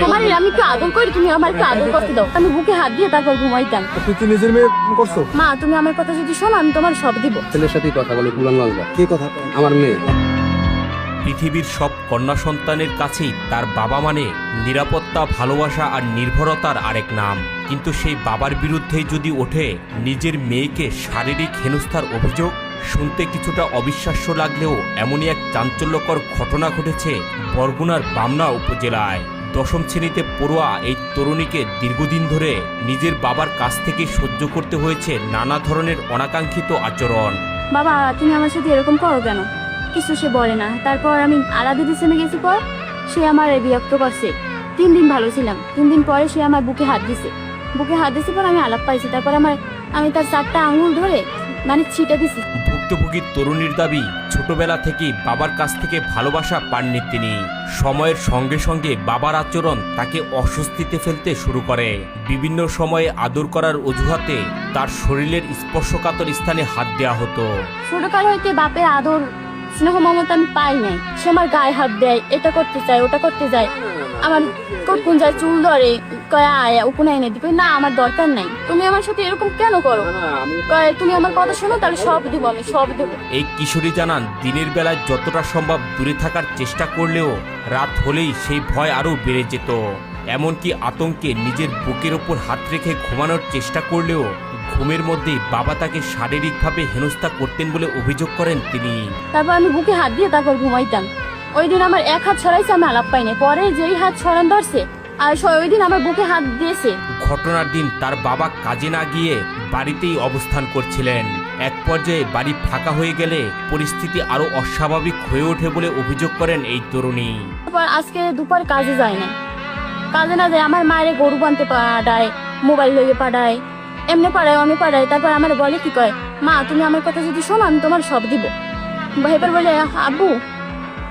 তোমার আমি একটু আদর করি, তুমি আমার একটু আদর করতে দাও। আমি বুকে হাত দিয়ে তারপর ঘুমাইতাম। তুই কি নিজের মেয়ে করছো? মা তুমি আমার কথা যদি শোনো আমি তোমার সব দিব। ছেলের সাথেই কথা বলে পুরান বাংলা। কি কথা? আমার মেয়ে। পৃথিবীর সব কন্যা সন্তানের কাছেই তার বাবা মানে নিরাপত্তা, ভালোবাসা আর নির্ভরতার আরেক নাম। কিন্তু সেই বাবার বিরুদ্ধেই যদি ওঠে নিজের মেয়েকে শারীরিক হেনস্থার অভিযোগ, শুনতে কিছুটা অবিশ্বাস্য লাগলেও এমনই এক চাঞ্চল্যকর ঘটনা ঘটেছে বরগুনার বামনা উপজেলায়। দশম শ্রেণীতে পড়ুয়া এই তরুণীকে দীর্ঘদিন ধরে নিজের বাবার কাছ থেকে সহ্য করতে হয়েছে নানা ধরনের অনাকাঙ্ক্ষিত আচরণ। বাবা তুমি আমার সাথে এরকম করো কেন? কিছু সে বলে না। তারপর আমি আলাদা দিশনে গেছি, পর সে আমার বিরক্ত করছে। 3 দিন ভালো ছিলাম, 3 দিন পরে সে আমার বুকে হাত দিছে। পর আমি আলাপ পাইছি। তারপর আমি তার 4টা আঙুল ধরে মানে ছিটে দিছি। ভুক্তভোগী তরুণীর দাবি, ছোটবেলা থেকেই বাবার কাছ থেকে ভালোবাসা পাননি তিনি। সময়ের সঙ্গে সঙ্গে বাবার আচরণ তাকে অস্বস্তিতে ফেলতে শুরু করে। বিভিন্ন সময়ে আদর করার অজুহাতে তার শরীরের স্পর্শকাতর স্থানে হাত দেওয়া হতো। ছোটকাল হইতে বাপের আদর স্নেহ মমতা আমি পাই নাই। সে আমার গায়ে হাত দেয়, এটা করতে চায়, ওটা করতে যায়, আমার কোন যায় চুল ধরে, কয় আয় উপনে এনে দিবে। না আমার দরকার নাই, তুমি আমার সাথে এরকম কেন করো? কয় তুমি আমার কথা শোনো, তাহলে সব দিব, আমি সব দেবো। এই কিশোরী জানান, দিনের বেলায় যতটা সম্ভব দূরে থাকার চেষ্টা করলেও রাত হলেই সেই ভয় আরও বেড়ে যেত। এমনকি আতঙ্কে নিজের বুকের ওপর হাত রেখে ঘুমানোর চেষ্টা করলেও ঘুমের মধ্যেই বাবা তাকে শারীরিকভাবে হেনস্থা করতেন বলে অভিযোগ করেন তিনি। তারপর আমি বুকে হাত দিয়ে তারপর ঘুমাইতাম। ওই দিন আমার এক হাত ছড়াইছে, আমি আলাপ পাইনি। পরে যেই হাত ছড়ান ধরছে আর ওই দিন আমার বুকে হাত দিয়েছে। ঘটনার দিন তার বাবা কাজে না গিয়ে বাড়িতেই অবস্থান করছিলেন। এক পর্যায়ে বাড়ি ফাঁকা হয়ে গেলে পরিস্থিতি আরো অস্বাভাবিক হয়ে ওঠে বলে অভিযোগ করেন এই তরুণী। তারপর আজকে দুপুর কাজে যায় না, কাজে না যায় আমার মায়ের গরু বানতে পাঠায়, মোবাইল লইয়ে পাঠায়, এমনি পাঠায় অনেক পাঠায়। তারপর আমার বলে কি কয়, মা তুমি আমার কথা যদি শোনো আমি তোমার সব দিব। ভাইবার বলে আব্বু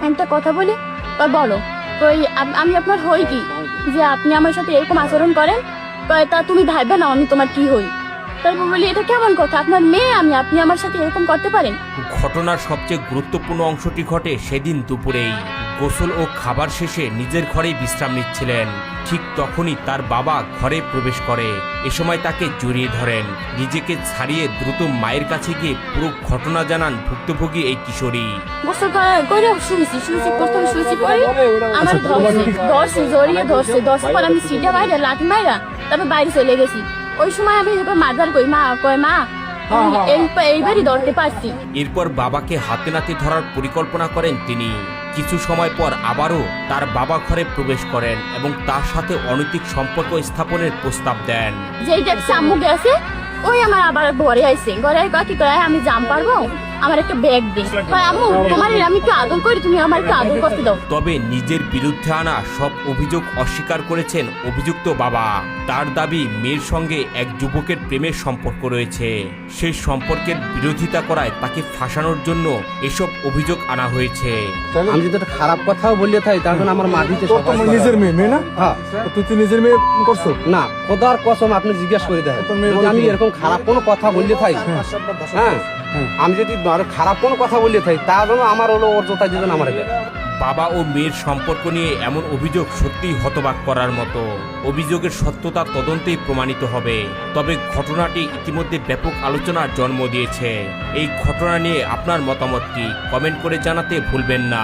একটা কথা বলি। বলো। কই আমি আপনার হই কি যে আপনি আমার সাথে এরকম আচরণ করেন? তা তুমি ভাইবে না আমি তোমার কি হই? তারপর বলি এটা কেমন কথা, আপনার মেয়ে আমি, আপনি আমার সাথে এরকম করতে পারেন? ঘটনার সবচেয়ে গুরুত্বপূর্ণ অংশটি ঘটে সেদিন দুপুরেই। গোসল ও খাবার শেষে নিজের ঘরেই বিশ্রাম নিচ্ছিলেন। ঠিক তখনই তার বাবা ঘরে প্রবেশ করে। এ সময় তাকে জড়িয়ে ধরেন। নিজেকে ছাড়িয়ে দ্রুত মায়ের কাছে গিয়ে পুরো ঘটনা জানান ভুক্তভোগী এই কিশোরী। গোসল করে শুয়েছি প্রথমে শুয়েছি, পরে আমার ধরছে জড়িয়ে ধরছে পর আমি সিটে বাইরে লাঠি মাইরা তারপর বাইরে চলে গেছি। ওই সময় আমি মারধর করি, মা কয় মা এইবারই ধরতে পারছি। এরপর বাবাকে হাতে নাতে ধরার পরিকল্পনা করেন তিনি। কিছু সময় পর আবারও তার বাবা ঘরে প্রবেশ করেন এবং তার সাথে অনৈতিক সম্পর্ক স্থাপনের প্রস্তাব দেন। যেই ট্যাক্সি আম্মু গেছে ওই আমার আবার ঘরে আইছে। ঘরে কি কয় আমি জাম পারবো, আমার একটা ব্যাগ দে। আম্মু তোমার আমি একটু আদর করি, তুমি আমার একটু আদর করতে দাও। তবে নিজের বিরুদ্ধে আনা সব অভিযোগ অস্বীকার করেছেন অভিযুক্ত বাবা। তার দাবি মেয়ের সঙ্গে এক যুবকের প্রেমের সম্পর্ক রয়েছে। সেই সম্পর্কের বিরোধিতা করায় তাকে ফাঁসানোর জন্য এসব অভিযোগ আনা হয়েছে। আমি যদি একটা খারাপ কথাও বললে থাই তার জন্য আমার মাটিতে তোমার নিজের মেয়ে না? হ্যাঁ। তুই কি নিজের মেয়ে করছো? না, খোদার কসম আপনি জিজ্ঞেস করে দেখেন, যদি আমি এরকম খারাপ কোনো কথা বললে থাই, হ্যাঁ আমি যদি খারাপ কোনো কথা বললে থাই তার জন্য আমার হলো ওর জোতা যেতেন আমার। বাবা ও মেয়ের সম্পর্ক নিয়ে এমন অভিযোগ সত্যিই হতবাক করার মতো। অভিযোগের সত্যতা তদন্তেই প্রমাণিত হবে। তবে ঘটনাটি ইতিমধ্যে ব্যাপক আলোচনার জন্ম দিয়েছে। এই ঘটনা নিয়ে আপনার মতামত কি? কমেন্ট করে জানাতে ভুলবেন না।